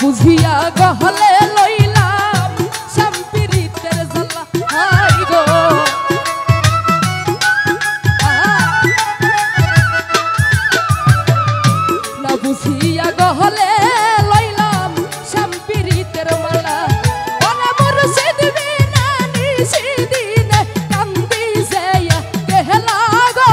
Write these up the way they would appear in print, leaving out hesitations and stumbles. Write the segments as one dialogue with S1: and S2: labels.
S1: বুঝিয়া গহলে লইলাম শাম্পিরিতের জ্বালা হাই গো না বুঝিয়া গহলে লইলাম শাম্পিরিতের মালা ওরে মুর্শিদ বিনা নিশিদিনে কান্দি যায় গেহলা গো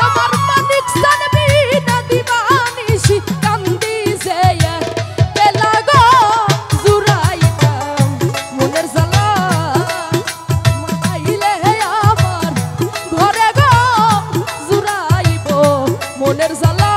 S1: আমার মানিক সান বিনা দিবানিশি কান্দি যায় গেলা গো জুরাইতাম মনের জ্বালা আইলে আমার ঘরে গো জুরাইব মনের জ্বালা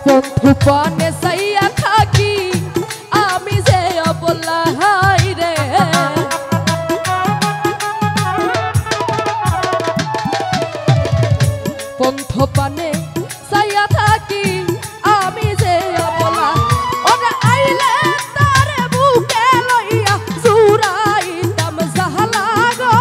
S1: বন্ধুপানে সাইয়া থাকি আমি যে অবলা হাই রে বন্ধুপানে সাইয়া থাকি আমি যে অবলা ওরে আইলে তারে বুকে লইয়া জুরাইতাম জাহালা গো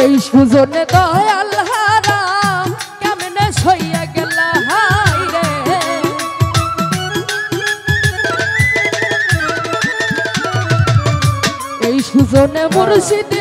S1: এই সুজনে দয়াল হারা কেমনে সইয়া গেল হাই রে এই সুজনে মুর্শিদ